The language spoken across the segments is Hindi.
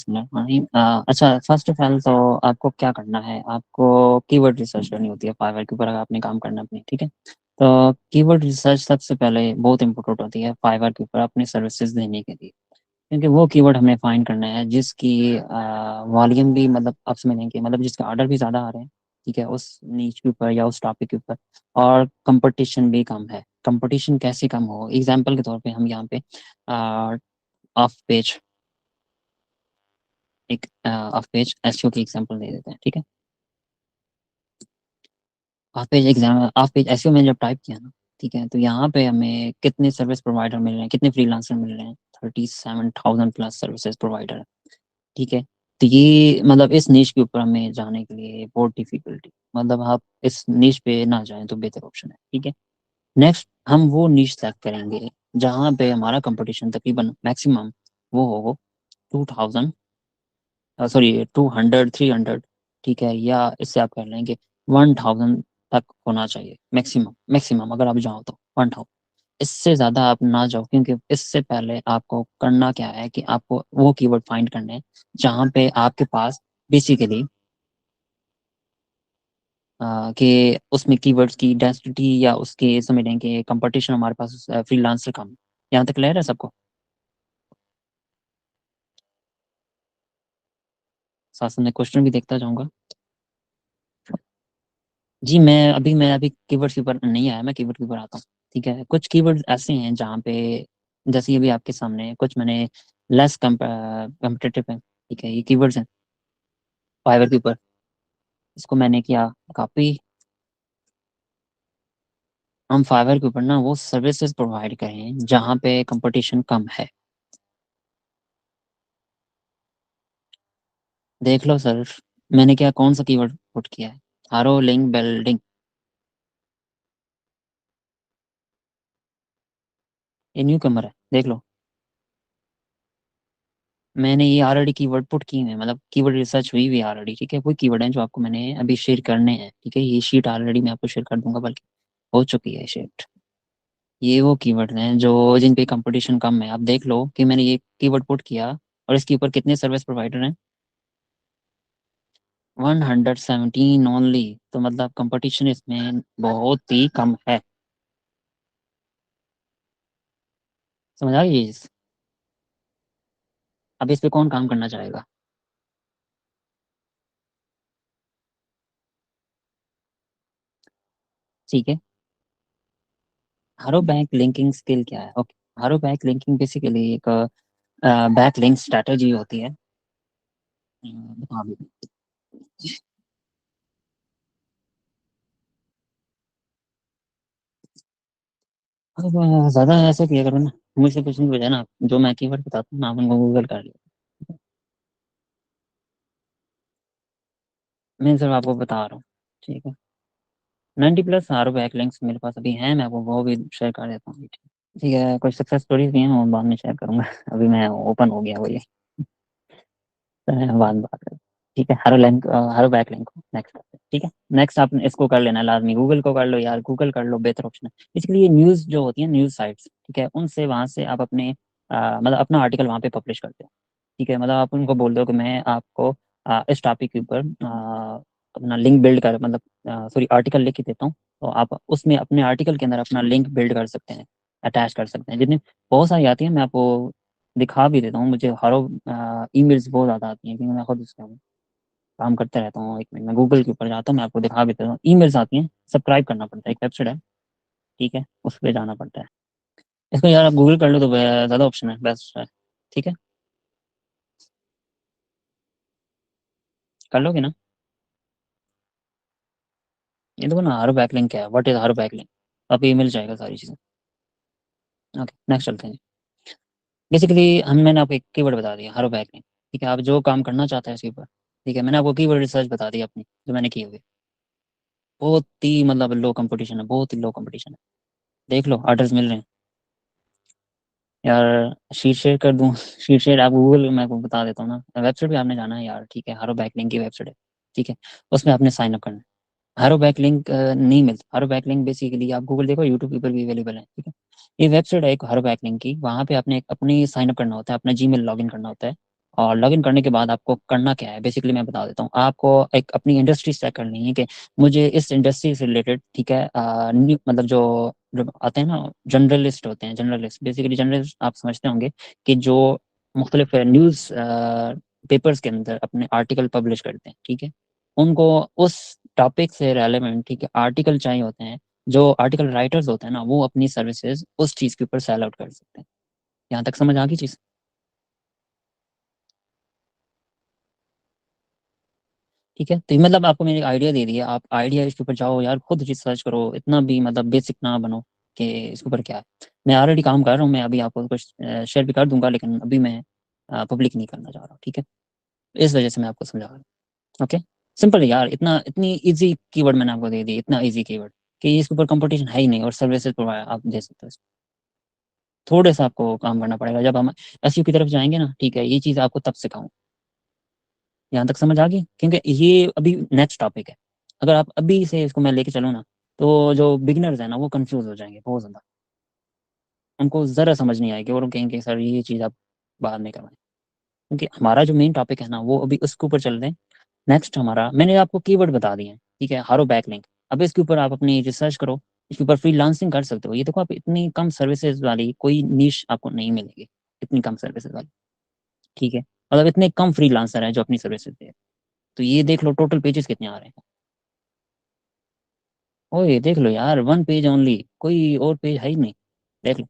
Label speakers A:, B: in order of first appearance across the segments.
A: अच्छा, फर्स्ट ऑफ ऑल तो आपको क्या करना है, आपको कीवर्ड रिसर्च करनी होती है फाइवर के ऊपर अगर आपने काम करना है अपनी, ठीक है। तो कीवर्ड रिसर्च सबसे पहले बहुत इंपॉर्टेंट होती है फाइवर के ऊपर अपनी सर्विसेज देने के लिए, क्योंकि वो कीवर्ड हमें फाइंड करना है जिसकी वॉल्यूम भी मतलब आप समझेंगे, मतलब जिसके ऑर्डर भी ज़्यादा आ रहे हैं, ठीक है, उस नीच के ऊपर या उस टॉपिक के ऊपर, और कंपटीशन भी कम है। कंपटीशन कैसे कम हो, एग्जांपल के तौर पे हम यहाँ पे ऑफ पेज एक ऑफ पेज एसईओ की एग्जांपल दे देते हैं, ठीक है। ऑफ पेज एसईओ में जब टाइप किया ना, ठीक है, तो यहाँ पे हमें कितने सर्विस प्रोवाइडर मिल रहे हैं, कितने फ्रीलांसर मिल रहे हैं, 37,000 प्लस सर्विसेज प्रोवाइडर, ठीक है। तो ये मतलब इस नीश के ऊपर हमें जाने के लिए बहुत डिफिकल्टी, मतलब आप इस नीश पे ना जाएं तो बेहतर ऑप्शन है, ठीक है। नेक्स्ट हम वो नीश सेलेक्ट करेंगे जहाँ पे हमारा कंपटीशन तकरीबन मैक्सिमम वो हो 2,000, सॉरी 200 300, ठीक है, या इससे आप कर लेंगे 1,000 तक होना चाहिए मैक्सिमम, मैक्सिमम अगर आप जाओ तो 1,000। इससे ज़्यादा आप ना जाओ, क्योंकि इससे पहले आपको करना क्या है कि आपको वो कीवर्ड फाइंड करने हैं जहाँ पे आपके पास बेसिकली कि उसमें कीवर्ड्स की डेंसिटी या उसके समझ लें कि कंपटीशन हमारे पास फ्रीलांसर कम है। यहाँ तक क्लियर है सबको? साथ साथ मैं क्वेश्चन भी देखता जाऊंगा। जी मैं अभी कीवर्ड्स के ऊपर नहीं आया, मैं कीवर्ड के ऊपर आता हूँ, ठीक है। कुछ कीवर्ड्स ऐसे हैं जहाँ पे, जैसे ये भी आपके सामने है, कुछ मैंने लेस कम्पिटेटिव है, ठीक है, ये कीवर्ड्स हैं फाइवर के ऊपर। इसको मैंने किया कॉपी। हम फाइवर के ऊपर ना वो सर्विसेज प्रोवाइड करें जहाँ पे कंपटीशन कम है। देख लो सर, मैंने क्या कौन सा कीवर्ड पुट किया है, हारो लिंक बिल्डिंग। ये न्यू कमर है, देख लो। मैंने ये ऑलरेडी कीवर्ड पुट किए हैं, मतलब कीवर्ड रिसर्च हुई हुई है ऑलरेडी, ठीक है। वही कीवर्ड है जो आपको मैंने अभी शेयर करने हैं, ठीक है। ये शीट ऑलरेडी मैं आपको शेयर कर दूंगा, बल्कि हो चुकी है शीट। ये वो कीवर्ड हैं जो जिन पे कंपटीशन कम है। आप देख लो कि मैंने ये कीवर्ड पुट किया और इसके ऊपर कितने सर्विस प्रोवाइडर हैं, 117 ओनली। तो मतलब कंपटीशन इसमें बहुत ही कम है। समझ आ गई ये चीज़? अब इस पे कौन काम करना चाहेगा? ठीक है। हारो बैक लिंकिंग स्किल क्या है? ओके, हारो बैक लिंकिंग बेसिकली एक बैक लिंक स्ट्रैटेजी होती है। बता भी दूं। अब ज़्यादा ऐसे किया करो ना, मुझसे कुछ नहीं बचा ना, जो मैं कीवर्ड बताता हूँ ना आप उनको गूगल कर लिया। मैं सिर्फ आपको बता रहा हूँ, ठीक है। 90 प्लस हारो बैक लिंक्स मेरे पास अभी हैं, मैं आपको वो भी शेयर कर देता हूँ, ठीक है। कुछ सक्सेस स्टोरीज भी हैं, वो बाद में शेयर करूंगा। अभी मैं ओपन हो गया वो ये, बाद में बात करें, ठीक है। हर बैक लिंक को नेक्स्ट करते हैं, ठीक है। नेक्स्ट आप इसको कर लेना लाजमी, गूगल को कर लो यार, गूगल कर लो, बेहतर ऑप्शन है। इसलिए न्यूज़ जो होती है, न्यूज़ साइट्स, ठीक है, उनसे वहाँ से आप अपने मतलब अपना आर्टिकल वहाँ पे पब्लिश करते हो, ठीक है। मतलब आप उनको बोल दो कि मैं आपको इस टॉपिक के ऊपर अपना लिंक बिल्ड कर, मतलब सॉरी आर्टिकल लिख के देता हूँ, तो आप उसमें अपने आर्टिकल के अंदर अपना लिंक बिल्ड कर सकते हैं, अटैच कर सकते हैं। जितनी बहुत सारी आती है, मैं आपको दिखा भी देता हूँ। मुझे हर ईमेल्स बहुत ज़्यादा आती हैं, क्योंकि मैं खुद उसका काम करते रहता हूँ। एक मिनट में गूगल के ऊपर जाता हूँ, मैं आपको दिखा भी देता हूँ। ईमेल्स आती हैं, सब्सक्राइब करना पड़ता है, एक वेबसाइट है, ठीक है, उस पर जाना पड़ता है। इसको यार आप गूगल कर लो तो ज़्यादा ऑप्शन है, बेस्ट है, ठीक है। कर लोगे ना? ये देखो ना, हर बैकलिंक क्या है, व्हाट इज हर बैकलिंक, आप ये मिल जाएगा सारी चीज़ें। ओके, नेक्स्ट चलते हैं। बेसिकली मैंने आपको एक कीवर्ड बता दिया, हर बैकलिंक, ठीक है। आप जो काम करना चाहते हैं इसके ऊपर, ठीक है, मैंने आपको कीवर्ड रिसर्च बता दी अपनी जो मैंने की हुई। बहुत ही मतलब लो कंपटीशन है, बहुत ही लो कंपटीशन है। देख लो ऑर्डर्स मिल रहे हैं यार। शीट शेयर कर दूं? शीट शेयर आप गूगल, मैं आपको बता देता हूँ ना, वेबसाइट पे आपने जाना है यार, ठीक है। हारो बैकलिंक की वेबसाइट है, ठीक है, उसमें आपने साइन अप करना है। हारो बैकलिंक नहीं मिलता। हारो बैकलिंक बेसिकली आप गूगल देखो, यूट्यूब पर भी अवेलेबल है, ठीक है। ये वेबसाइट है एक हारो बैकलिंक की, वहाँ पे आपने अपनी साइन अप करना होता है, अपना जीमेल लॉगिन करना होता है, और लॉगिन करने के बाद आपको करना क्या है, बेसिकली मैं बता देता हूँ। आपको एक अपनी इंडस्ट्री सेलेक्ट करनी है कि मुझे इस इंडस्ट्री से रिलेटेड, ठीक है, मतलब जो आते हैं ना, जनरलिस्ट होते हैं, जनरलिस्ट, बेसिकली जनरलिस्ट आप समझते होंगे कि जो मुख्तलिफ न्यूज़ पेपर्स के अंदर अपने आर्टिकल पब्लिश करते हैं, ठीक है। उनको उस टॉपिक से रेलेवेंट, ठीक है, आर्टिकल चाहिए होते हैं। जो आर्टिकल राइटर्स होते हैं ना, वो अपनी सर्विसेज उस चीज़ के ऊपर सेल आउट कर सकते हैं। यहाँ तक समझ आ गई चीज़? ठीक है, तो ये मतलब आपको मैंने आइडिया दे दिया, आप आइडिया इसके ऊपर जाओ यार, खुद रिसर्च करो, इतना भी मतलब बेसिक ना बनो कि इसके ऊपर क्या है। मैं ऑलरेडी काम कर रहा हूँ, मैं अभी आपको कुछ शेयर भी कर दूंगा, लेकिन अभी मैं पब्लिक नहीं करना चाह रहा हूँ, ठीक है। इस वजह से मैं आपको समझा रहा हूँ। ओके, सिंपल है यार, इतना इतनी इजी कीवर्ड मैंने आपको दे दी, इतना इजी कीवर्ड कि इसके ऊपर कंपटीशन है ही नहीं, और सर्विसेज प्रोवाइड आप दे सकते हो इसको। थोड़े सा आपको काम करना पड़ेगा, जब हम एसईओ की तरफ जाएंगे ना, ठीक है, ये चीज़ आपको तब सिखाऊं। यहाँ तक समझ आ गई, क्योंकि ये अभी नेक्स्ट टॉपिक है। अगर आप अभी से इसको मैं लेके चलूँ ना, तो जो बिगिनर्स हैं ना, वो कंफ्यूज हो जाएंगे बहुत ज़्यादा। उनको ज़रा समझ नहीं आएगी, और वो कहेंगे सर ये चीज़ आप बाद में करवाएं। क्योंकि हमारा जो मेन टॉपिक है ना, वो अभी उसके ऊपर चल रहे हैं। नेक्स्ट हमारा, मैंने आपको कीवर्ड बता दिए हैं, ठीक है, हारो बैकलिंक। अब इसके ऊपर आप अपनी रिसर्च करो, इसके ऊपर फ्रीलांसिंग कर सकते हो। ये देखो, आप इतनी कम सर्विसेज वाली कोई नीश आपको नहीं मिलेगी, इतनी कम सर्विसेज वाली, ठीक है। मतलब इतने कम फ्रीलांसर हैं जो अपनी सर्विसेज दे। तो ये देख लो टोटल पेजेस कितने आ रहे हैं। ओए देख लो यार, वन पेज ओनली, कोई और पेज है ही नहीं। देख लो,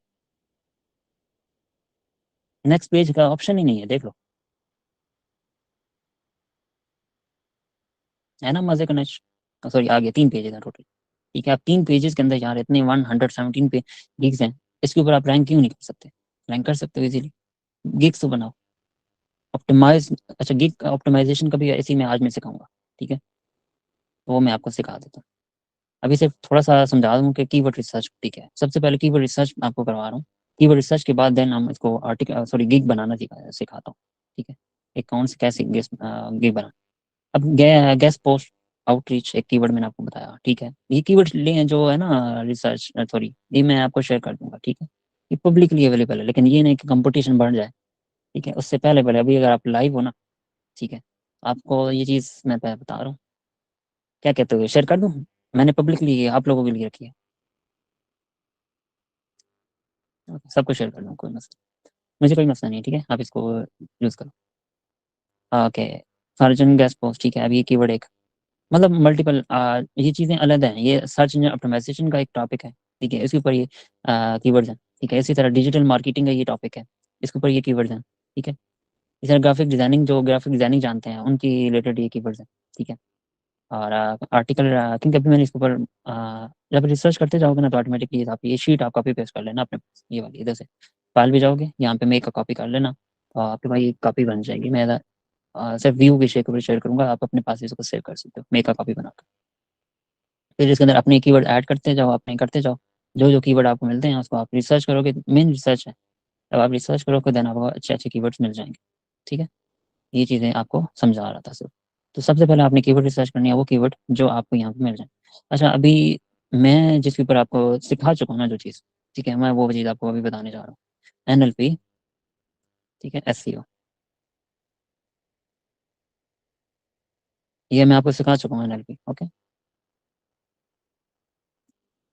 A: नेक्स्ट पेज का ऑप्शन ही नहीं है, देख लो। है ना मजे का नेक्स्ट, सॉरी आ गया, 3 पेजेस हैं टोटल। ठीक है, आप 3 पेजेस के अंदर यार इतने 117 पे गिग्स हैं। इसके ऊपर आप रैंक क्यों नहीं कर सकते? रैंक कर सकते हो इजीली। गिग्स तो बनाओ, ऑप्टिमाइज। अच्छा, गिग ऑप्टिमाइजेशन का भी ऐसे ही मैं आज मैं सिखाऊंगा, ठीक है। तो वो मैं आपको सिखा देता हूँ। अभी सिर्फ थोड़ा सा समझा दूँ कि कीवर्ड रिसर्च, ठीक है, सबसे पहले कीवर्ड रिसर्च आपको करवा रहा हूँ। कीवर्ड रिसर्च के बाद देन हम इसको आर्टिकल, सॉरी, गिग बनाना सिखाता हूँ, ठीक है। एक कौन से कैसे गिग बना। अब गैस पोस्ट आउटरीच एक कीवर्ड मैंने आपको बताया, ठीक है। ये कीवर्ड ले जो है ना, रिसर्च, सॉरी, ये मैं आपको शेयर कर दूंगा, ठीक है। ये पब्लिकली अवेलेबल है, लेकिन ये नहीं कि कंपटीशन बढ़ जाए, ठीक है। उससे पहले पहले अभी अगर आप लाइव हो ना, ठीक है, आपको ये चीज़ मैं बता रहा हूँ। क्या कहते हो, शेयर कर दूँ? मैंने पब्लिकली आप लोगों के लिए रखी है। सबको शेयर कर दूँ, कोई मसला, मुझे कोई मसला नहीं है, ठीक है, आप इसको यूज़ करो। ओके, सर्जन गैस पोस्ट, ठीक है। अब ये कीवर्ड एक, मतलब मल्टीपल, ये चीज़ें अलग हैं। ये सर्च इंजन ऑप्टिमाइजेशन का एक टॉपिक है, ठीक है, इसके ऊपर ये कीवर्ड्स हैं, ठीक है। इसी तरह डिजिटल मार्केटिंग का ये टॉपिक है, इसके ऊपर ये कीवर्ड्स हैं, ठीक है। इसी तरह ग्राफिक डिजाइनिंग, जो ग्राफिक डिजाइनिंग जानते हैं उनकी रिलेटेड ये कीवर्ड्स हैं, ठीक है। और आर्टिकल, क्योंकि अभी मैंने इसके ऊपर जब रिसर्च करते जाओगे ना, तो ऑटोमेटिकली आप ये शीट आप कॉपी पेस्ट कर लेना अपने पास, ये वाली इधर से फाइल भी जाओगे, यहाँ पे मेक का कॉपी कर लेना, और आपके भाई एक कॉपी बन जाएगी। मैं सिर्फ व्यू के शेयर करूंगा, आप अपने पास इसको सेव कर सकते हो मेक का कॉपी बनाकर। फिर इसके अंदर अपने कीवर्ड ऐड करते जाओ, अपने करते जाओ। जो जो कीवर्ड आपको मिलते हैं उसको आप रिसर्च करोगे, मेन रिसर्च है। जब आप रिसर्च करोगे देन आपको अच्छे अच्छे कीवर्ड्स मिल जाएंगे, ठीक है। ये चीज़ें आपको समझा रहा था सिर्फ। तो सबसे पहले आपने कीवर्ड रिसर्च करनी है, वो कीवर्ड जो आपको यहाँ पे मिल जाए। अच्छा, अभी मैं जिसके ऊपर आपको सिखा चुका हूँ ना जो चीज़, ठीक है, मैं वो चीज़ आपको अभी बताने जा रहा हूँ। NLP, ठीक है, SEO, ये मैं आपको सिखा चुका हूँ NLP, ओके।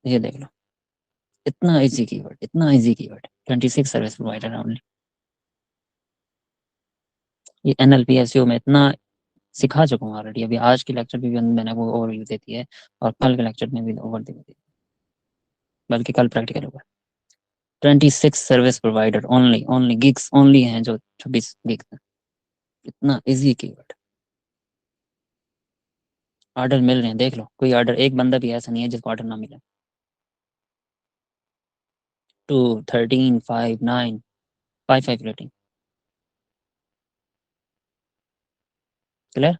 A: ये देख लो, इतना इजी कीवर्ड, इतना easy keyword, 26 service provider only. ये NLP SEO में इतना सिखा चुका हूँ ऑलरेडी। अभी आज के लेक्चर में भी मैंने वो ओवरव्यू दे दी है, और कल के लेक्चर में भी ओवरव्यू दी, बल्कि कल प्रैक्टिकल होगा। 26 service provider only, only gigs only हैं जो 26 गिग्स हैं। इतना इजी कीवर्ड, ऑर्डर मिल रहे हैं, देख लो, कोई ऑर्डर, एक बंदा भी ऐसा नहीं है जिसको ऑर्डर ना मिले। 2, 13, 5, 9, 5 रेटिंग। क्लियर?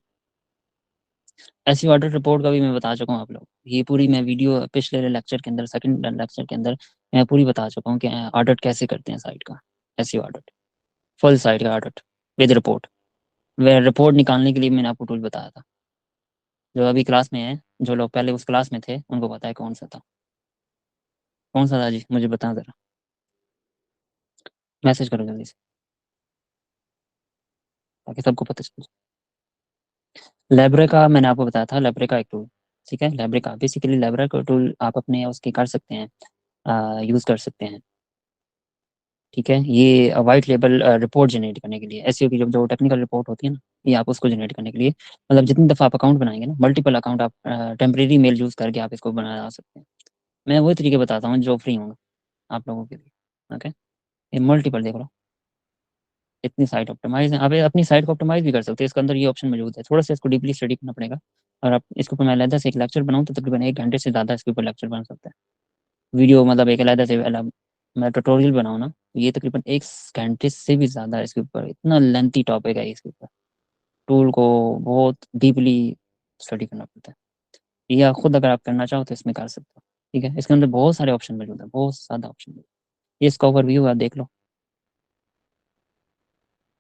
A: ऐसी ऑर्डर रिपोर्ट का भी मैं बता चुका हूँ आप लोग, ये पूरी मैं वीडियो पिछले लेक्चर के अंदर, सेकंड लेक्चर के अंदर मैं पूरी बता चुका हूँ कि ऑडिट कैसे करते हैं साइट का। ऐसी ऑडिट, फुल साइट का audit with report. Way report निकालने के लिए मैंने आपको टूल बताया था। जो अभी क्लास में है, जो लोग पहले उस क्लास में थे उनको पता है कौन सा था। कौन सा था जी, मुझे बता जरा, मैसेज करो जल्दी से। ताकि सबको पता चल जाए। लैब्रेका मैंने आपको बताया था, लैब्रेका एक टूल, ठीक है। लैब्रेका बेसिकली, लैब्रेका टूल आप अपने उसके कर सकते हैं, यूज़ कर सकते हैं, ठीक है। ये वाइट लेबल रिपोर्ट जनरेट करने के लिए, एसईओ की जो टेक्निकल रिपोर्ट होती है ना, ये आप उसको जनरेट करने के लिए, मतलब जितनी दफ़ा आप अकाउंट बनाएंगे ना, मल्टीपल अकाउंट आप टेम्परेरी मेल यूज़ करके आप इसको बना सकते हैं। मैं वही तरीके बताता हूँ जो फ्री होंगे आप लोगों के लिए, ओके। ये मल्टीपल देख लो, इतनी साइट ऑप्टिमाइज है, आप अपनी साइट को ऑप्टिमाइज भी कर सकते हैं, इसके अंदर ये ऑप्शन मौजूद है। थोड़ा सा इसको डीपली स्टडी करना पड़ेगा, और आप इसके ऊपर मैं अलग से एक लेक्चर बनाऊँ तो तकरीबन 1 घंटे से ज़्यादा इसके ऊपर लेक्चर बन सकता है। वीडियो मतलब एक अलग से अलग मैं ट्यूटोरियल बनाऊँ ना, तो ये तकरीबन 1 घंटे से भी ज़्यादा इसके ऊपर, इतना लेंथी टॉपिक है इसके ऊपर। टूल को बहुत डीपली स्टडी करना पड़ता है, या खुद अगर आप करना चाहो तो इसमें कर सकते हो, ठीक है। इसके अंदर बहुत सारे ऑप्शन मौजूद है, बहुत ज़्यादा ऑप्शन मौजूद है। ये इसका ओवरव्यू आप देख लो,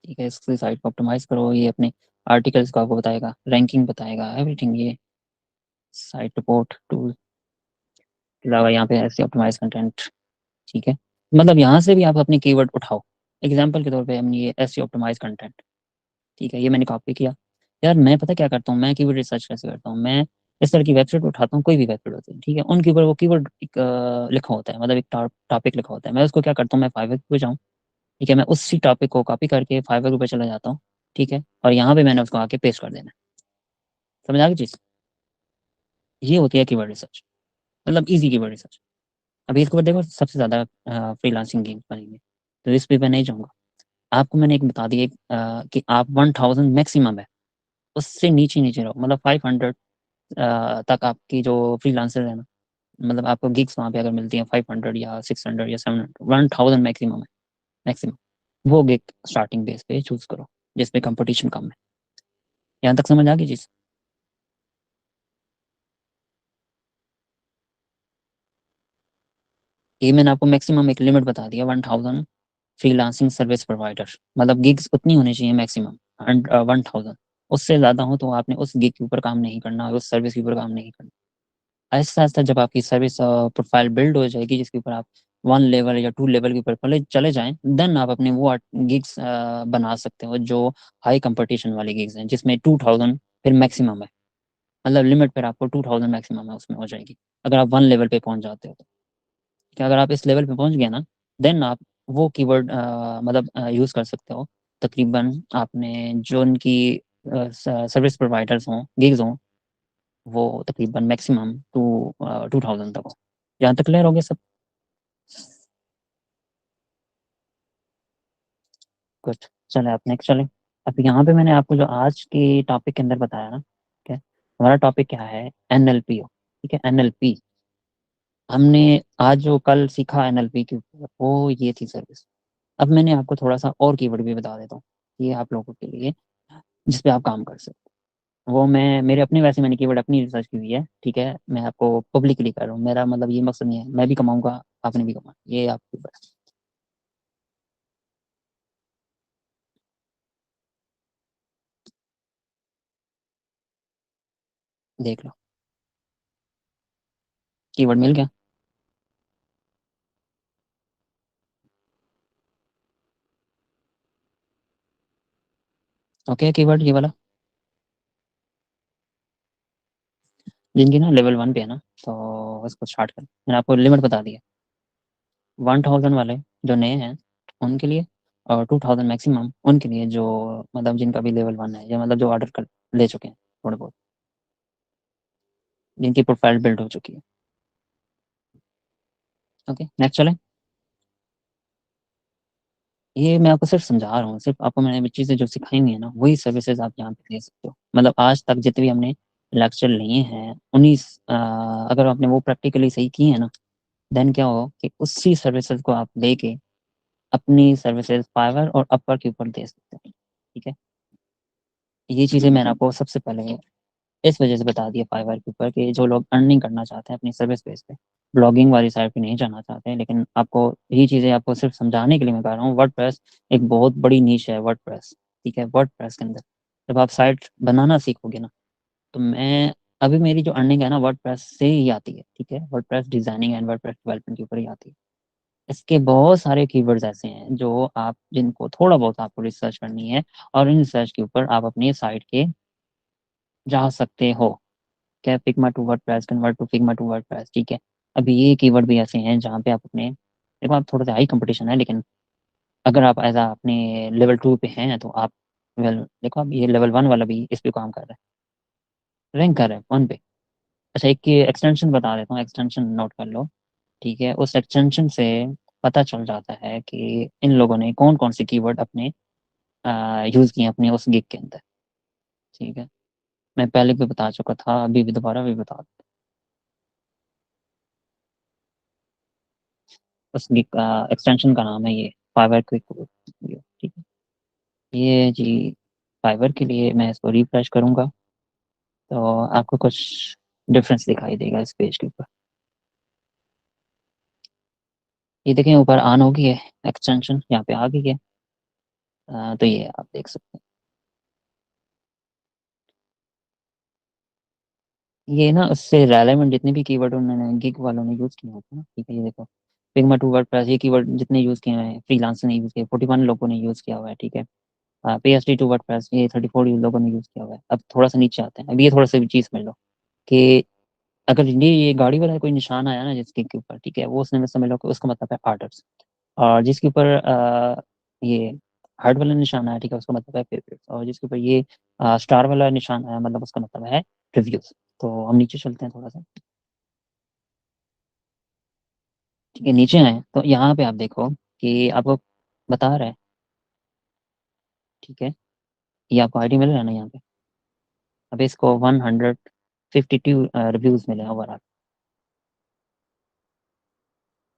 A: ठीक है। इसकी साइट को ऑप्टिमाइज करो, ये अपने आर्टिकल्स को आपको बताएगा, रैंकिंग बताएगा, एवरीथिंग। ये साइट रिपोर्ट टूल के अलावा यहाँ पे ऐसे ऑप्टिमाइज कंटेंट, ठीक है। मतलब यहाँ से भी आप अपने कीवर्ड उठाओ। एग्जाम्पल के तौर पे हमने ये ऐसे ऑप्टिमाइज कंटेंट, ठीक है, ये मैंने कॉपी किया। यार मैं पता क्या करता हूँ, मैं कीवर्ड रिसर्च कैसे करता हूँ, मैं इस तरह की वेबसाइट उठाता हूँ, कोई भी वेबसाइट होती है, ठीक है, उनके ऊपर वो कीवर्ड एक लिखा होता है, मतलब एक टॉपिक लिखा होता है। मैं उसको क्या करता हूँ, मैं फाइवर पे जाऊँ, ठीक है, मैं उसी टॉपिक को कॉपी करके फाइवर पे चला जाता हूँ, ठीक है, और यहाँ पे मैंने उसको आके पेस्ट कर देना है। समझ आ गई चीज़? ये होती है कीवर्ड रिसर्च, मतलब इजी कीवर्ड रिसर्च। अभी इसके ऊपर देखो सबसे ज़्यादा फ्रीलांसिंग गेम्स बनेंगे, तो इस पे मैं नहीं जाऊँगा। आपको मैंने एक बता दिया कि आप 1000 मैक्सिमम है, उससे नीचे नीचे रहो, मतलब 500 तक आपकी जो फ्रीलांसर है ना, मतलब आपको गिग्स वहाँ पे अगर मिलती हैं 500 या 600 या 700, 1000 मैक्सिमम है, मैक्सिमम। वो गिग स्टार्टिंग बेस पे चूज करो, जिस पे कंपटीशन कम है। यहाँ तक समझ आ गई चीज़? ये मैंने आपको मैक्सिमम एक लिमिट बता दिया, 1000 फ्रीलांसिंग सर्विस प्रोवाइडर, मतलब गिग्स उतनी होनी चाहिए मैक्सिमम, 1000। उससे ज़्यादा हो तो आपने उस गिग के ऊपर काम नहीं करना, उस सर्विस के ऊपर काम नहीं करना। आहिस्ता आहिस्ता जब आपकी सर्विस प्रोफाइल बिल्ड हो जाएगी, जिसके ऊपर आप 1 लेवल या 2 लेवल के ऊपर पहले चले जाएं, देन आप अपने वो गिग्स बना सकते हो जो हाई कंपटीशन वाली गिग्स हैं, जिसमें 2000 फिर मैक्सिमम है, मतलब लिमिट पर आपको 2000 मैक्सिमम है, उसमें हो जाएगी अगर आप 1 लेवल पे पहुंच जाते हो तो। कि अगर आप इस लेवल पे पहुंच गए ना, देन आप वो कीवर्ड मतलब यूज़ कर सकते हो। तकरीबन आपने जो उनकी सर्विस प्रोवाइडर्स हों, गिग्स हों, वो तकरीबन मैक्सिमम 2000 तक हो। जहाँ तक क्लियर हो गया सब कुछ? चले आप नेक्स्ट चले। अब यहाँ पे मैंने आपको जो आज के टॉपिक के अंदर बताया ना, ठीक है, हमारा टॉपिक क्या है, एनएलपी हो, ठीक है, एनएलपी। हमने आज जो कल सीखा एनएलपी के ऊपर, वो ये थी सर्विस। अब मैंने आपको थोड़ा सा और कीवर्ड भी बता देता हूँ, ये आप लोगों के लिए, जिस पे आप काम कर सकते हो। वो मैं मेरे अपने, वैसे मैंने कीवर्ड अपनी रिसर्च की हुई है, ठीक है, मैं आपको पब्लिकली कर रहा हूँ, मेरा मतलब ये मकसद नहीं है मैं भी कमाऊंगा आपने भी कमाना, ये आपके ऊपर है। देख लो, कीवर्ड मिल गया। ओके, कीवर्ड ये वाला, जिनकी ना लेवल 1 पे है ना, तो इसको स्टार्ट कर, मैंने आपको लिमिट बता दिया। 1000 वाले जो नए हैं उनके लिए, और 2000 मैक्सिमम उनके लिए जो, मतलब जिनका भी लेवल 1 है, या मतलब जो ऑर्डर कर ले चुके हैं थोड़े बहुत, जिनकी प्रोफाइल बिल्ड हो चुकी है। ओके, नेक्स्ट चलें। ये मैं आपको सिर्फ समझा रहा हूँ, सिर्फ आपको मैंने चीज़ें जो सिखाई हुई है ना, वही सर्विसेज आप यहाँ पे ले सकते हो। मतलब आज तक जितने भी हमने लेक्चर लिए हैं, अगर आपने वो प्रैक्टिकली सही किए हैं ना, देन क्या हो कि उसी सर्विसेज को आप लेके अपनी सर्विसेज फाइवर और अपवर के ऊपर दे सकते हैं, ठीक है। ये चीज़ें मैंने आपको सबसे पहले इस वजह से बता दिया फाइवर के ऊपर, कि जो लोग अर्निंग करना चाहते हैं अपनी सर्विस बेस पे, ब्लॉगिंग वाली साइड पे नहीं जाना चाहते हैं, लेकिन आपको ये चीज़ें आपको सिर्फ समझाने के लिए मैं कह रहा हूँ। वर्डप्रेस एक बहुत बड़ी नीश है, वर्डप्रेस, ठीक है। वर्डप्रेस के अंदर जब आप साइट बनाना सीखोगे ना, तो मैं अभी मेरी जो अर्निंग है ना वर्डप्रेस से ही आती है, ठीक है, WordPress designing and WordPress development के ऊपर ही आती है। इसके बहुत सारे कीवर्ड्स ऐसे हैं जो आप जिनको थोड़ा बहुत आपको रिसर्च करनी है, और इन रिसर्च के ऊपर आप अपनी साइट के जा सकते हो। क्या Figma to WordPress, convert to Figma to WordPress, ठीक है। अभी ये कीवर्ड भी ऐसे हैं जहाँ पे आप अपने, देखो आप थोड़ा सा हाई कंपटीशन है, लेकिन अगर आप एज अपने लेवल 2 पे हैं तो आप, वेल देखो अब ये लेवल 1 वाला भी इस पे काम कर रहा है, रैंक कर रहा है 1 पे। अच्छा एक एक्सटेंशन बता देता हूँ, एक्सटेंशन नोट कर लो, ठीक है। उस एक्सटेंशन से पता चल जाता है कि इन लोगों ने कौन कौन से कीवर्ड अपने यूज़ किए अपने उस गिग के अंदर, ठीक है। मैं पहले भी बता चुका था, अभी भी दोबारा भी बता दूं। उस गिग का एक्सटेंशन का नाम है ये फाइवर क्विक, ठीक है। ये जी फाइवर के लिए मैं इसको रिफ्रेश करूंगा तो आपको कुछ डिफरेंस दिखाई देगा इस पेज के ऊपर। ये देखें ऊपर ऑन हो गई है एक्सटेंशन, यहाँ पे आ गई है। तो ये आप देख सकते हैं, ये ना उससे रेलेवेंट जितने भी कीवर्ड उन्होंने गिग वालों ने यूज़ किए होते हैं ना, ठीक है। ये देखो फिग्मा टू वर्डप्रेस, ये कीवर्ड जितने यूज़ किए हैं फ्रीलांसर ने यूज़ किए, 41 लोगों ने यूज़ किया हुआ है, ठीक है। PHP टू वर्डप्रेस ये 34 लोगों ने यूज़ किया हुआ है। अब थोड़ा सा नीचे आते हैं, अब ये थोड़ा सा भी चीज़ समझ लो कि अगर ये गाड़ी वाला कोई निशान आया ना जिसके के ऊपर, ठीक है, वो उसने में समझ लो कि उसका मतलब है आर्डर्स। और जिसके ऊपर ये हार्ट वाला निशान आया, ठीक है, उसका मतलब है फेवरेट्स। और जिसके ऊपर ये स्टार वाला निशान आया, मतलब उसका मतलब है रिव्यूज। तो हम नीचे चलते हैं थोड़ा सा, ठीक है। नीचे आए तो यहाँ पे आप देखो कि आपको बता रहा है, ठीक है, ये आपको आईडी मिल रहा है ना यहाँ पे। अब इसको 152 रिव्यूज मिले ओवरऑल,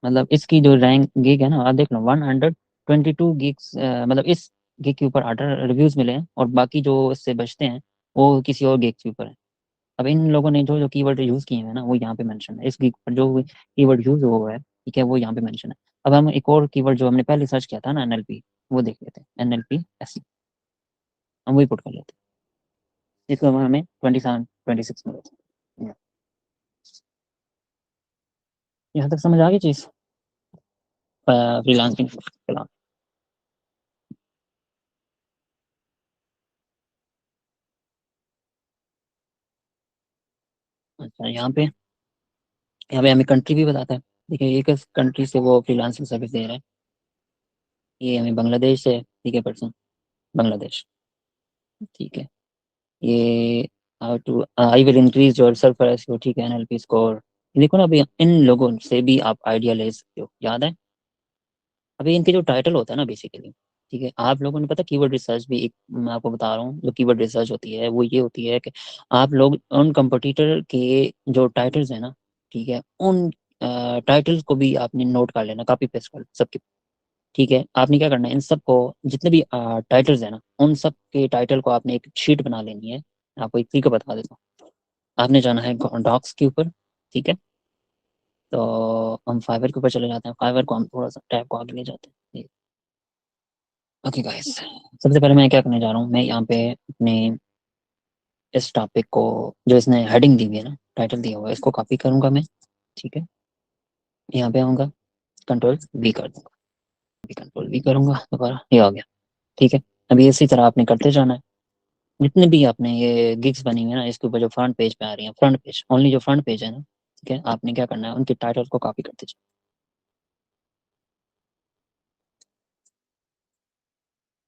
A: मतलब इसकी जो रैंक गिग है ना, आप देख लो 122 गिग्स, मतलब इस गिग के ऊपर 8 रिव्यूज मिले हैं, और बाकी जो इससे बचते हैं वो किसी और गिग के ऊपर है। अब इन लोगों ने जो जो कीवर्ड यूज किए हैं ना वो यहाँ पे मेंशन है, इस गिग पर जो कीवर्ड यूज हुआ है, ठीक है, वो यहाँ पे मेंशन है। अब हम एक और कीवर्ड जो हमने पहले सर्च किया था ना, NLP, वो देख लेते हैं। NLP SE हम वही पुट कर लेते हैं, इसको हमें 27 26 मिले थे। यहाँ तक समझ आ गई चीज फ्रीलांसिंग के नाम। अच्छा यहाँ पे हमें कंट्री भी बताता है। देखिए एक कंट्री से वो फ्रीलांसिंग सर्विस दे रहा है, ये हमें बांग्लादेश से, ठीक है, पर्सन बांग्लादेश, ठीक है। ये how to I will increase your self SEO, ठीक है, NLP स्कोर। देखो ना अभी इन लोगों से भी आप आइडिया ले सकते हो, याद है। अभी इनके जो टाइटल होता है ना बेसिकली, ठीक है, आप लोगों ने पता कीवर्ड रिसर्च भी एक, मैं आपको बता रहा हूँ, जो कीवर्ड रिसर्च होती है वो ये होती है कि आप लोग उन कंपटीटर के जो टाइटल्स है ना, ठीक है, उन टाइटल्स को भी आपने नोट कर लेना, कॉपी पेस्ट कर सबके, ठीक है। आपने क्या करना है, इन सबको जितने भी टाइटल्स है ना, उन सब के टाइटल को आपने एक शीट बना लेनी है। आपको एक तरीका बता देता हूँ, आपने जाना है डॉक्स के ऊपर, ठीक है। तो हम फाइवर के ऊपर चले जाते हैं, फाइवर को हम थोड़ा सा टैब को आगे ले जाते हैं। ओके गाइस, सबसे पहले मैं क्या करने जा रहा हूँ, मैं यहाँ पे अपने इस टॉपिक को, जो इसने हेडिंग दी हुई है ना, टाइटल दिया हुआ है, इसको कॉपी करूंगा मैं, ठीक है। यहाँ पे आऊँगा, कंट्रोल V कर दूंगा, अभी कंट्रोल V करूंगा दोबारा, ये आ गया, ठीक है। अभी इसी तरह आपने करते जाना है, जितने भी आपने ये गिग्स बनी हुई है ना, इसके ऊपर जो फ्रंट पेज पे आ रही है, फ्रंट पेज ओनली, जो फ्रंट पेज है ना, ठीक है, आपने क्या करना है, उनके टाइटल को कॉपी करते जाओ।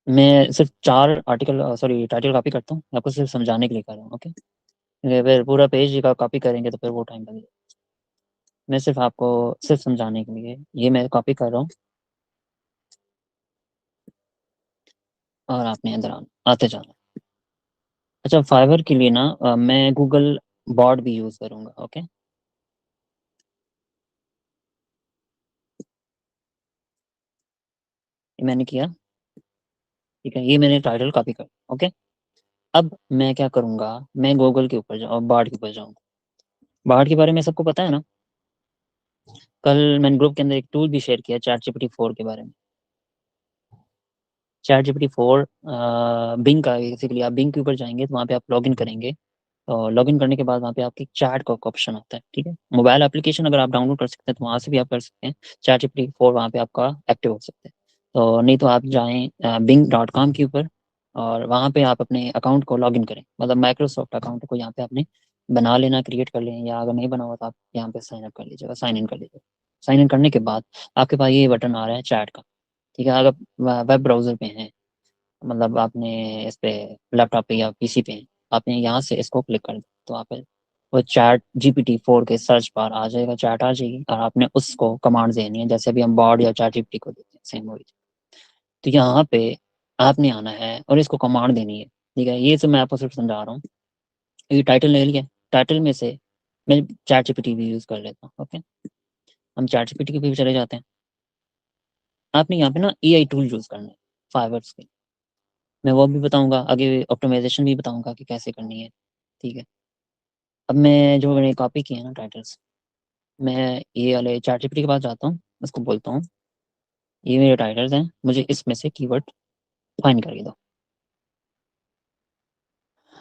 A: मैं सिर्फ 4 आर्टिकल, सॉरी टाइटल कॉपी करता हूँ, आपको सिर्फ समझाने के लिए कर रहा हूँ, ओके। फिर पूरा पेज का कॉपी करेंगे तो फिर वो टाइम लगेगा। मैं सिर्फ आपको सिर्फ समझाने के लिए ये मैं कॉपी कर रहा हूँ, और आपने अंदर आते जाना। अच्छा फाइवर के लिए ना मैं गूगल बॉट भी यूज़ करूँगा, ओके। ये मैंने किया, ठीक है, ये मैंने टाइटल कॉपी कर, ओके। अब मैं क्या करूँगा, मैं गूगल के ऊपर जाऊँ, बार्ड के ऊपर जाऊँ। बार्ड के बारे में सबको पता है ना, कल मैंने ग्रुप के अंदर एक टूल भी शेयर किया, ChatGPT 4 के बारे में। ChatGPT 4 बिंग का, बेसिकली आप बिंग के ऊपर जाएंगे तो वहाँ पे आप लॉग इन करेंगे, तो लॉगिन करने के बाद वहाँ पे आपकी चैट का ऑप्शन आता है, ठीक है। मोबाइल एप्लीकेशन अगर आप डाउनलोड कर सकते हैं तो वहाँ से भी आप कर सकते हैं। चैट जीपीटी 4 वहाँ पे आपका एक्टिव हो सकता है। तो नहीं तो आप जाएँ bing.com के ऊपर और वहाँ पे आप अपने अकाउंट को लॉगिन करें, मतलब माइक्रोसॉफ्ट अकाउंट को यहाँ पे आपने बना लेना, क्रिएट कर लें, या अगर नहीं बना हुआ तो आप यहाँ पे साइन अप कर लीजिएगा, साइन इन कर लीजिएगा। साइन इन करने के बाद आपके पास ये बटन आ रहा है चैट का, ठीक है। अगर वेब ब्राउज़र पे हैं, मतलब आपने इस पे लैपटॉप पे या पीसी पे हैं, आपने यहाँ से इसको क्लिक कर दिया तो आप वो चैट जीपीटी 4 के सर्च बार आ जाएगा, चैट आ जाएगी और आपने उसको कमांड देनी है, जैसे अभी हम बॉड या चैट जीपीटी को देते हैं सेम वही। तो यहाँ पे आपने आना है और इसको कमांड देनी है, ठीक है। ये सब मैं आपको सिर्फ समझा रहा हूँ। ये टाइटल ले लिया, टाइटल में से मैं चैट जीपीटी भी यूज़ कर लेता हूँ, ओके। हम चैट जीपीटी के भी चले जाते हैं। आपने यहाँ पे ना एआई टूल यूज़ करना है फाइवर्स के, मैं वो भी बताऊँगा आगे, ऑप्टिमाइज़ेशन भी बताऊँगा कि कैसे करनी है, ठीक है। अब मैं जो मैंने कॉपी किए हैं ना टाइटल्स, मैं ये वाले चैट जीपीटी के पास जाता हूँ, उसको बोलता हूँ ये मेरे टाइटल्स हैं, मुझे इसमें से कीवर्ड फाइंड करके दो।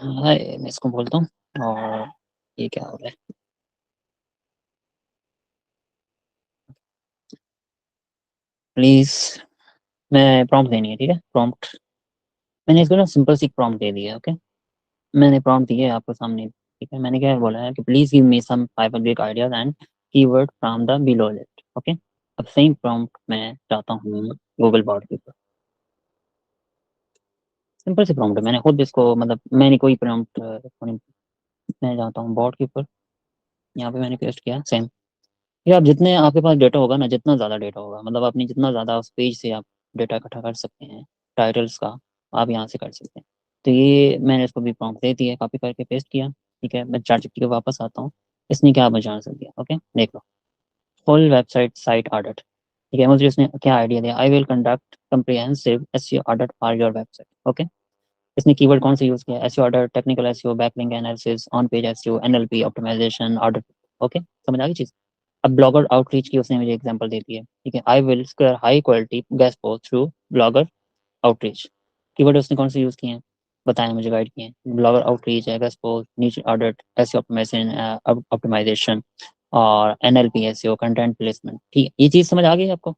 A: हाय, मैं इसको बोलता हूँ और ये क्या हो रहा है, प्लीज़। मैं प्रॉम्प्ट देनी है, ठीक है, प्रॉम्प्ट। मैंने इसको ना सिंपल सी प्रॉम्प्ट दे दी है, ओके। मैंने प्रॉम्प्ट दी है आपको सामने, ठीक है। मैंने क्या बोला है कि please give me some 5 big ideas and keyword from the below list, okay. अब सेम प्रॉम्प्ट मैं चाहता हूँ गूगल बॉट के ऊपर, सिंपल सी प्रॉम्प्ट है, मैंने खुद इसको, मतलब मैंने कोई प्रॉम्प्ट मैं जाता हूँ बॉट के ऊपर, यहाँ पे मैंने पेस्ट किया सेम। ये आप जितने आपके पास डेटा होगा ना, जितना ज़्यादा डेटा होगा, मतलब अपनी जितना ज़्यादा उस पेज से आप डेटा इकट्ठा कर सकते हैं टाइटल्स का, आप यहाँ से कर सकते हैं। तो ये मैंने इसको भी प्रॉम्प्ट दे दिया, कॉपी करके पेस्ट किया, ठीक है। मैं चैटजीपीटी के वापस आता हूँ, इसने क्या मुझे आंसर दिया, ओके देख लो। फुल वेबसाइट साइट ऑडिट, ठीक है। मुझे इसने क्या आइडिया दिया, I will conduct comprehensive SEO audit for your website, okay. इसने कीवर्ड कौन से यूज़ किया, SEO audit, technical SEO, backlink analysis, on page SEO, NLP optimisation audit, okay. समझ आ गई चीज़। अब ब्लॉगर आउटरीच की उसने मुझे एग्जांपल दे दी है, ठीक है। I will square high quality guest post through blogger outreach, keyword उसने कौन से यूज़ किए हैं, बताएं, मुझे गाइड किए हैं। ब्लॉगर आउटरीच है, गेस्ट पोस्ट, नीच ऑडिट, एसईओ ऑप्टिमाइजेशन और एनएलपी एसईओ, कंटेंट प्लेसमेंट, ठीक है। ये चीज़ समझ आ गई आपको।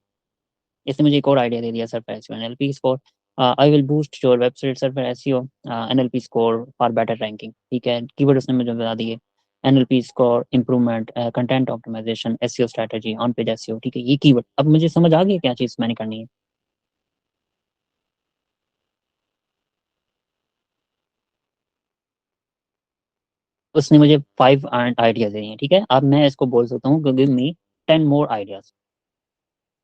A: इसने मुझे एक और आइडिया दे दिया, surf SEO NLP score, I will boost your website surf SEO NLP score for better ranking, ठीक है। कीवर्ड उसने मुझे बता दिए, NLP score improvement, content optimisation, SEO strategy, on page SEO, ठीक है। ये कीवर्ड अब मुझे समझ आ गई क्या चीज़ मैंने करनी है। उसने मुझे 5 आइडियाज दिए हैं, ठीक है। अब मैं इसको बोल सकता हूँ गिव मी 10 मोर आइडियाज,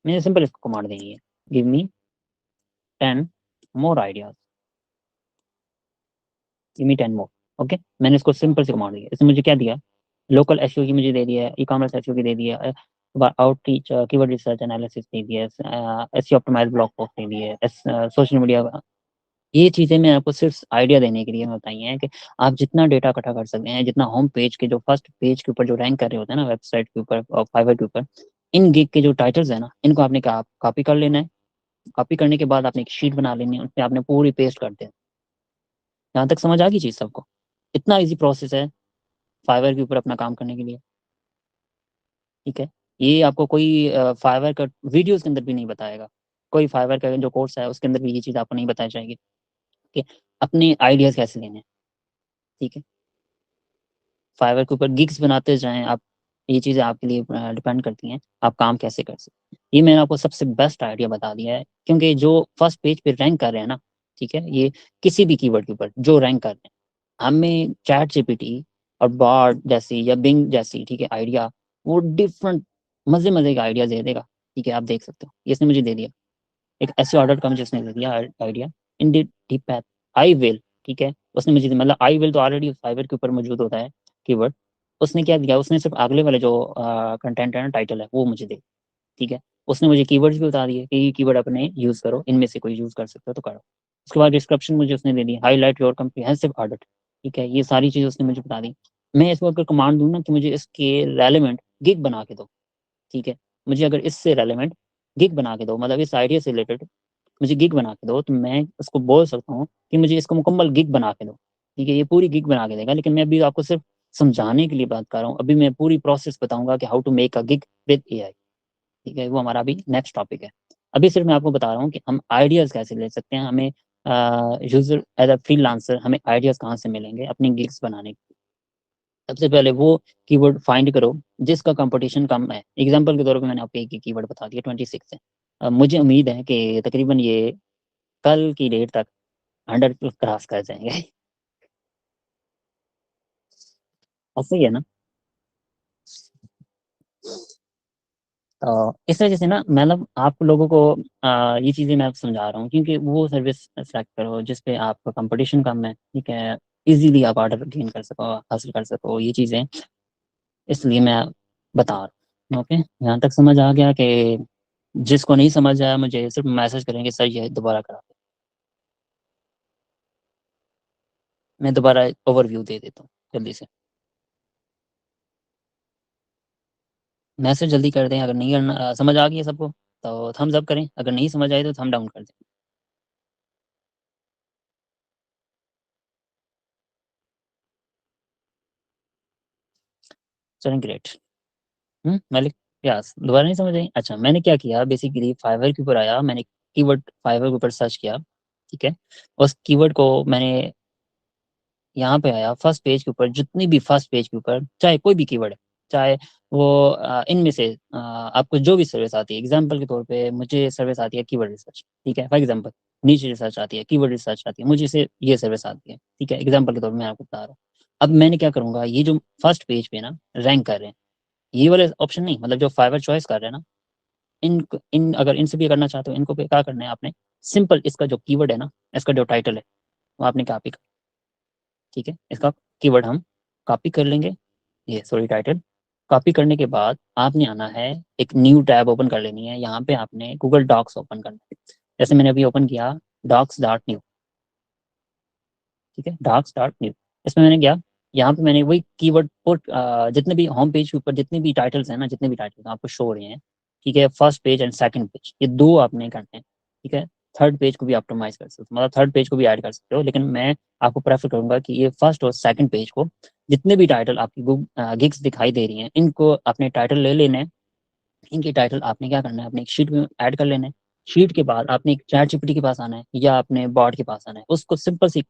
A: मैंने सिंपल इसको कमांड देनी है, गिव मी 10 मोर आइडियाज, गिव मी 10 मोर, ओके। मैंने इसको सिंपल से कमांड दिया, इसने मुझे क्या दिया, लोकल एसईओ की मुझे दे दिया है, ई कॉमर्स एसईओ की दे दिया है, आउटरीच कीवर्ड रिसर्च एनालिसिस दे दिया है, एसईओ ऑप्टिमाइज ब्लॉग पोस्ट दे दिया है, सोशल मीडिया। ये चीज़ें मैं आपको सिर्फ आइडिया देने के लिए मैं बताई हैं कि आप जितना डेटा इकट्ठा कर सकते हैं, जितना होम पेज के जो फर्स्ट पेज के ऊपर जो रैंक कर रहे होते हैं ना वेबसाइट के ऊपर और फाइवर के ऊपर, इन गिग के जो टाइटल्स है ना, इनको आपने क्या कॉपी कर लेना है। कॉपी करने के बाद आपने एक शीट बना लेनी है, उसमें आपने पूरी पेस्ट कर देना। यहाँ तक समझ आ गई चीज़ सबको, इतना ईजी प्रोसेस है फाइवर के ऊपर अपना काम करने के लिए, ठीक है। ये आपको कोई फाइवर का वीडियोस के अंदर भी नहीं बताएगा, कोई फाइवर का जो कोर्स है उसके अंदर भी ये चीज़ आपको नहीं बताई जाएगी कि अपने आइडियाज़ कैसे लेने हैं, ठीक है। फाइवर के ऊपर गिग्स बनाते जाएं आप, ये चीज़ें आपके लिए डिपेंड करती हैं आप काम कैसे कर सकते हैं। ये मैंने आपको सबसे बेस्ट आइडिया बता दिया है, क्योंकि जो फर्स्ट पेज पे रैंक कर रहे हैं ना, ठीक है, ये किसी भी कीवर्ड के ऊपर जो रैंक कर रहे हैं, हमें चैट जीपीटी और बॉट जैसी या बिंग जैसी, ठीक है, आइडिया, वो डिफरेंट मजे मजे का आइडिया दे देगा, ठीक है। आप देख सकते हो ये इसने मुझे दे दिया, एक ऐसे ऑर्डर का मुझे उसने दे दिया idea, in deep path, I will, ठीक है। उसने मुझे, मतलब आई विल तो ऑलरेडी फाइवर के ऊपर मौजूद होता है कीवर्ड, उसने क्या दिया, उसने सिर्फ अगले वाले जो कंटेंट है ना, टाइटल है, वो मुझे दे, ठीक है। उसने मुझे कीवर्ड्स भी बता दिए कि ये कीवर्ड अपने यूज करो, इनमें से कोई यूज कर सकते हो तो करो। उसके बाद डिस्क्रिप्शन मुझे उसने दे दी, हाईलाइट योर कम्प्रिहेंसिव ऑडिट, ठीक है। ये सारी चीज़ उसने मुझे बता दी। मैं इसको अगर कमांड दूँ ना कि मुझे इसके रेलेवेंट गिग बना के दो, ठीक है, मुझे अगर इससे रेलेवेंट गिग बना के दो, मतलब इस आइडिया से रिलेटेड मुझे गिग बना के दो, तो मैं उसको बोल सकता हूँ कि मुझे इसको मुकम्मल गिग बना के दो, ठीक है, ये पूरी गिग बना के देगा, लेकिन मैं अभी आपको सिर्फ समझाने के लिए बात कर रहा हूँ। अभी मैं पूरी प्रोसेस बताऊंगा कि how to make a gig with AI. ठीक है, वो हमारा अभी नेक्स्ट टॉपिक है। अभी सिर्फ मैं आपको बता रहा हूँ कि हम आइडियाज़ कैसे ले सकते हैं, हमें यूजर एज अ फ्रीलांसर हमें आइडियाज़ कहाँ से मिलेंगे अपनी गिग्स बनाने के। सबसे पहले वो कीवर्ड फाइंड करो जिसका कंपटीशन कम है। एग्जांपल के तौर पे मैंने आपको एक ही कीवर्ड बता दिया, 26 है। मुझे उम्मीद है कि तकरीबन ये कल की डेट तक 100 क्रॉस कर जाएंगे। ऐसा ही है ना। तो इस वजह से ना मतलब आप लोगों को ये चीज़ें मैं समझा रहा हूँ, क्योंकि वो सर्विस सेलेक्ट करो जिस पे आपका कंपटीशन कम है। ठीक है, इजीली आप ऑर्डर गेन कर सको, हासिल कर सको ये चीज़ें, इसलिए मैं बता रहा हूँ। ओके, यहाँ तक समझ आ गया कि जिसको नहीं समझ आया मुझे सिर्फ मैसेज करेंगे सर ये दोबारा करा दो। मैं दोबारा ओवरव्यू दे देता हूँ जल्दी से। मैसेज जल्दी कर दें, अगर नहीं करना समझ आ गई है सबको तो थम्स अप करें, अगर नहीं समझ आए तो थम डाउन कर दें। चलें, ग्रेट। मलिक, यस, दोबारा नहीं समझ आई। अच्छा, मैंने क्या किया, बेसिकली फाइवर के ऊपर आया, मैंने कीवर्ड फाइवर के ऊपर सर्च किया। ठीक है, उस कीवर्ड को मैंने यहाँ पे आया फर्स्ट पेज के ऊपर, जितनी भी फर्स्ट पेज के ऊपर चाहे कोई भी कीवर्ड है, चाहे वो इनमें से आपको जो भी सर्विस आती है। एग्जांपल के तौर पे मुझे सर्विस आती है कीवर्ड रिसर्च। ठीक है, फॉर एग्जांपल नीचे रिसर्च आती है, कीवर्ड रिसर्च आती है, मुझे से ये सर्विस आती है। ठीक है, एग्जांपल के तौर पे मैं आपको बता रहा हूँ। अब मैंने क्या करूँगा, ये जो फर्स्ट पेज पे ना रैंक कर रहे हैं, ये वाले ऑप्शन नहीं, मतलब जो फाइवर चॉइस कर रहे हैं ना, इन अगर इनसे भी करना चाहते हो, इनको पे क्या करना है आपने, सिंपल इसका जो कीवर्ड है ना, इसका जो टाइटल है वो आपने कॉपी कर। ठीक है, इसका कीवर्ड हम कॉपी कर लेंगे, ये सॉरी टाइटल। कॉपी करने के बाद आपने आना है, एक न्यू टैब ओपन कर लेनी है, यहाँ पे आपने गूगल डॉक्स ओपन करना है। जैसे मैंने अभी ओपन किया docs.new। ठीक है, docs.new, इसमें मैंने क्या, यहाँ पे मैंने वही कीवर्ड पुट, जितने भी होम पेज के ऊपर जितने भी टाइटल्स हैं ना, जितने भी टाइटल्स आपको शो हो रहे हैं। ठीक है, first page and second page, ये दो आपने करने हैं। ठीक है, थर्ड पेज को भी ऑप्टिमाइज कर सकते हो, मतलब थर्ड पेज को भी ऐड कर सकते हो, लेकिन मैं आपको प्रेफर करूंगा कि ये फर्स्ट और सेकंड पेज को, जितने भी टाइटल आपकी गिग्स दिखाई दे रही हैं, इनको अपने टाइटल ले लेने हैं। इनके टाइटल आपने क्या करना है, अपने एक शीट में ऐड कर लेने हैं। शीट के बाद आपने एक चैट जीपीटी के पास आना है या अपने बॉट के पास आना है, उसको सिंपल सी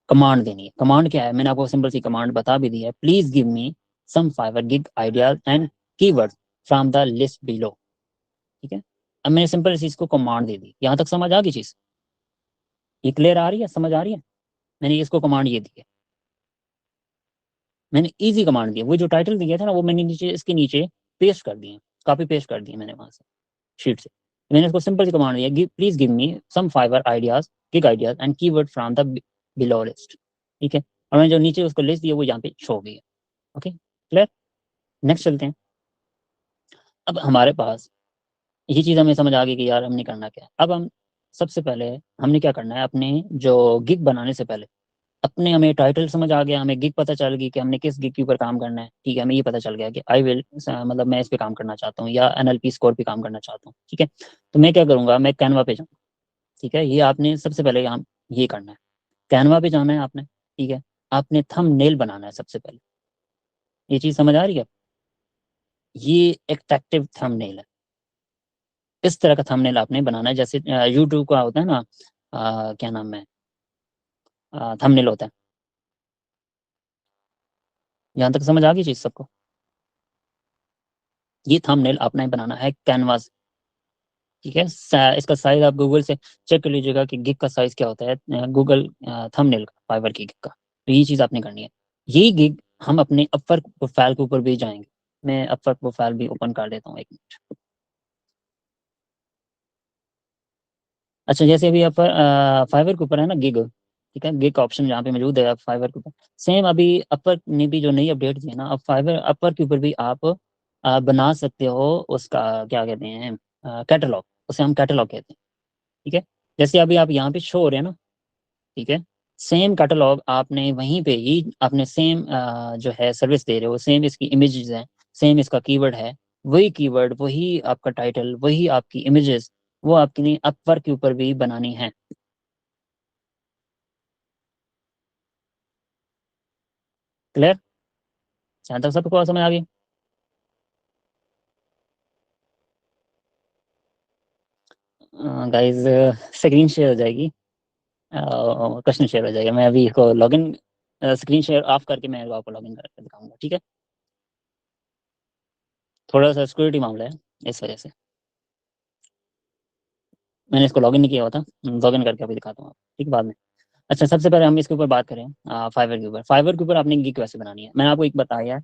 A: कमांड देनी है। कमांड क्या है, मैंने आपको सिंपल सी कमांड बता भी दी है, please give me some Fiverr gig ideas and keywords from the list below. ठीक है, अब मैंने सिंपल इस चीज को कमांड दे दी। यहाँ तक समझ आ गई चीज, ये क्लियर आ रही है, समझ आ रही है। मैंने इसको कमांड ये दी है, मैंने इजी कमांड दी है। वो जो टाइटल दिया था ना, वो मैंने नीचे इसके नीचे पेस्ट कर दिए, कॉपी पेस्ट कर दिए मैंने वहां से शीट से। मैंने इसको सिंपल सी कमांड दिया, please give me some Fiverr ideas gig ideas and keyword from the below list. ठीक है, और मैंने जो नीचे उसको लिस्ट दिया वो यहाँ पे शो हो गई है। Okay, clear. नेक्स्ट चलते हैं। अब हमारे पास ये चीज़ हमें समझ आ गई कि यार हमने करना क्या है। अब हम सबसे पहले हमने क्या करना है, अपने जो गिग बनाने से पहले अपने, हमें टाइटल समझ आ गया, हमें गिग पता चल गई कि हमने किस गिग के ऊपर काम करना है। ठीक है, हमें ये पता चल गया कि आई विल, मतलब मैं इस पे काम करना चाहता हूँ या एनएलपी स्कोर पे काम करना चाहता हूँ। ठीक है, तो मैं क्या करूँगा, मैं कैनवा पे जाऊँ। ठीक है, ये आपने सबसे पहले यहाँ ये करना है, कैनवा पे जाना है आपने। ठीक है, आपने थंबनेल बनाना है सबसे पहले। ये चीज़ समझ आ रही है, ये अट्रैक्टिव थंबनेल है। इस तरह का थंबनेल आपने बनाना है, जैसे यूट्यूब का होता है ना, क्या नाम है, थंबनेल होता है। यहाँ तक समझ आ गई चीज़ सबको। ये थंबनेल आपने बनाना है कैनवास। ठीक है, इसका साइज आप गूगल से चेक कर लीजिएगा कि गिग का साइज क्या होता है, गूगल थंबनेल का, फाइवर की गिग का। तो ये चीज़ आपने करनी है। यही गिग हम अपने अपवर प्रोफाइल के ऊपर भी जाएंगे। मैं अपवर प्रोफाइल भी ओपन कर देता हूँ, एक मिनट। अच्छा, जैसे अभी अपर फाइवर के ऊपर है ना गिग। ठीक है, गिग का ऑप्शन जहाँ पे मौजूद है फाइवर के ऊपर, सेम अभी अपर ने भी जो नई अपडेट दी है ना, अब फाइवर अपर के ऊपर भी आप बना सकते हो उसका, क्या कहते हैं, कैटलॉग, उसे हम कैटलॉग कहते हैं। ठीक है, जैसे अभी आप यहाँ पे शो हो रहे हैं ना। ठीक है, सेम कैटलॉग आपने वहीं पे ही आपने सेम जो है सर्विस दे रहे हो, सेम इसकी इमेजेस हैं, सेम इसका कीवर्ड है, वही कीवर्ड, वही आपका टाइटल, वही आपकी इमेजेस, वो आपकी अपवर्क के ऊपर भी बनानी है। क्लियर? यहाँ तक सबको समझ आ गई? गाइस, स्क्रीन शेयर हो जाएगी, क्वेश्चन शेयर हो जाएगा। मैं अभी इसको लॉगिन, स्क्रीन शेयर ऑफ करके मैं आपको लॉगिन करके दिखाऊंगा, ठीक है? थोड़ा सा सिक्योरिटी मामला है, इस वजह से मैंने इसको लॉगिन नहीं किया हुआ था। लॉगिन करके अभी दिखाता हूँ, ठीक है, बाद में। अच्छा, सबसे पहले हम इसके ऊपर बात करें, फाइवर के ऊपर। फाइवर के ऊपर आपने गिग कैसे बनानी है, मैंने आपको एक बताया है।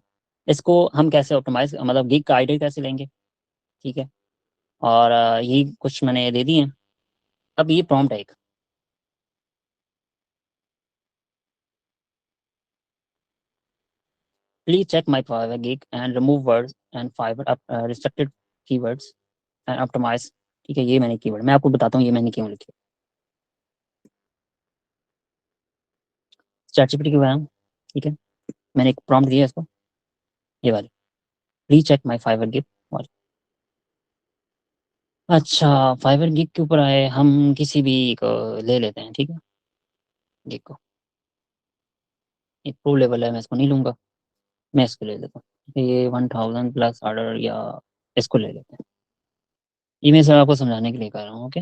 A: इसको हम कैसे ऑप्टिमाइज, मतलब गिग का आइडिया कैसे लेंगे, ठीक है? और ये कुछ मैंने दे दी है। अब ये प्रॉम्प्ट है एक, please check my Fiverr gig and remove words and Fiverr restricted keywords and optimise. ठीक है, ये मैंने कीवर्ड, मैं आपको बताता हूँ ये मैंने क्यों लिखे। चैट जीपीटी के बारे में, ठीक है, मैंने एक प्रॉम्प्ट दिया है इसको, ये वाली, please check my Fiverr gig. अच्छा, फाइवर गिग के ऊपर आए, हम किसी भी को ले लेते हैं, ठीक है? गिग को, एक प्रो लेवल है, मैं इसको नहीं लूंगा, मैं इसको ले लेता हूँ। ये 1000 प्लस ऑर्डर, या इसको ले लेते हैं। ये मैं सर आपको समझाने के लिए कर रहा हूँ, ओके?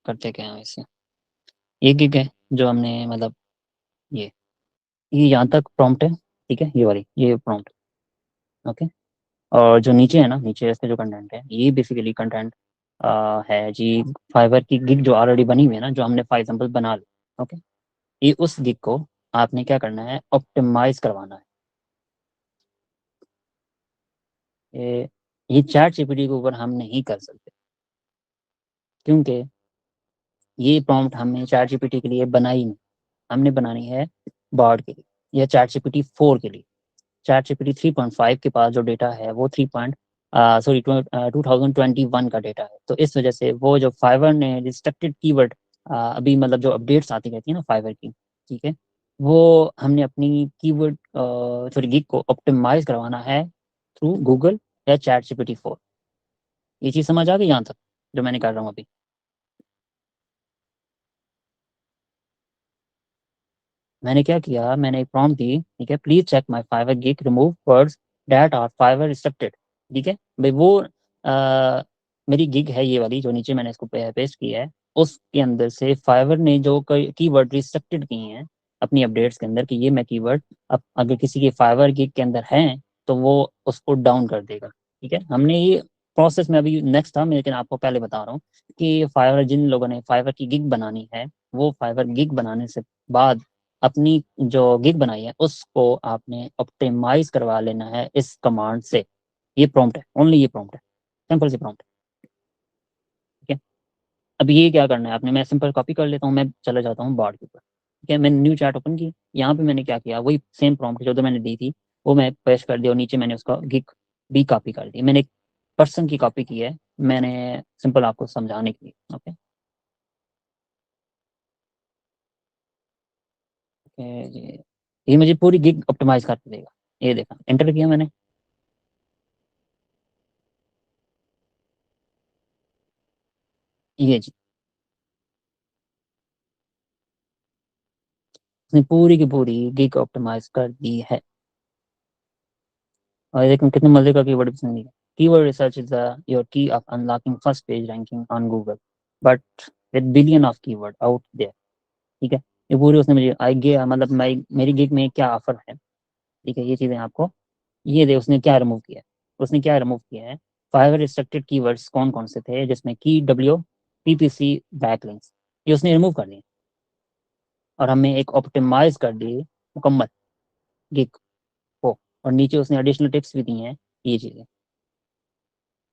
A: करते क्या है इससे। ये गिग है जो हमने, मतलब ये ये यहाँ तक प्रॉम्प्ट है, ठीक है, ये वाली, ये प्रॉम्प्ट, ओके? और जो नीचे है ना, नीचे इसके जो कंटेंट है, ये बेसिकली कंटेंट है जी, फाइवर की गिग जो ऑलरेडी बनी हुई है ना, जो हमने फॉर एग्जांपल बना ली, ओके? ये उस गिग को आपने क्या करना है, ऑप्टिमाइज करवाना है। ये चैट जीपीटी के ऊपर हम नहीं कर सकते, क्योंकि ये प्रॉम्प्ट हमने चैट जीपीटी के लिए बनाई नहीं, हमने बनानी है बॉर्ड के लिए, या चैट जीपीटी 4 के लिए। चैट जीपीटी 3.5 के पास जो डेटा है वो 2021 का डेटा है। तो इस वजह से वो जो फाइवर ने रिस्ट्रिक्टेड कीवर्ड, अभी मतलब जो अपडेट्स आती रहती है ना फाइवर की, ठीक है, वो हमने अपनी कीवर्ड सॉरी गिग को ऑप्टिमाइज करवाना है थ्रू गूगल या चैट जीपीटी 4। ये चीज़ समझ आ गई यहाँ तक, जो मैंने कर रहा हूँ अभी? मैंने क्या किया, मैंने एक प्रॉम्प्ट दी, ठीक है, please check my Fiverr gig remove words that are Fiverr restricted. ठीक है भाई, वो मेरी गिग है ये वाली, जो नीचे मैंने इसको पेस्ट की है, उसके अंदर से फाइवर ने जो कीवर्ड रिस्ट्रिक्टेड किए हैं अपनी अपडेट्स के अंदर, कि ये मैं कीवर्ड अब अगर किसी के फाइवर गिग के अंदर हैं तो वो उसको डाउन कर देगा। ठीक है, हमने ये प्रोसेस में अभी नेक्स्ट था, लेकिन आपको पहले बता रहा हूँ कि फाइवर, जिन लोगों ने फाइवर की गिग बनानी है, वो फाइवर गिग बनाने से बाद अपनी जो गिग बनाई है उसको आपने ऑप्टिमाइज करवा लेना है इस कमांड से। ये प्रॉम्प्ट है, ओनली ये प्रॉम्प्ट है, सिंपल सी प्रॉम्प्ट है, ठीक है? अब ये क्या करना है आपने, मैं सिंपल कॉपी कर लेता हूँ, मैं चला जाता हूँ बार्ड के ऊपर, ठीक है? मैंने न्यू चैट ओपन की, यहाँ पे मैंने क्या किया, वही सेम प्रॉम्प्ट जो मैंने दी थी वो मैं पेस्ट कर दिया, और नीचे मैंने उसका गिग भी कॉपी कर दी। मैंने एक पर्सन की कॉपी की है, मैंने सिंपल आपको समझाने के लिए, ओके? ये मुझे पूरी गिग ऑप्टिमाइज करके देगा। ये देखा, एंटर किया मैंने, ये जी, उसने पूरी की पूरी गिग ऑप्टिमाइज कर दी है। और देखो कितने मजे का कीवर्ड भी सुन लिया। Keyword research is the your key of unlocking first page ranking on Google, but with billion of keyword out there. ठीक है, ये पूरी उसने मुझे आई गया, मतलब मेरी गिग में क्या ऑफर है, ठीक है, ये चीजें आपको, ये दे उसने क्या रिमूव किया है। उसने क्या रिमूव किया है, फाइव रिस्ट्रिक्टेड कीवर्ड्स कौन कौन से थे, जिसमें की डब्ल्यू, पीपीसी, बैकलिंक्स, ये उसने रिमूव कर दिए, और हमें एक ऑप्टिमाइज कर दी मुकम्मल गिग को। और नीचे उसने एडिशनल टिप्स भी दी हैं, ये चीज़ें,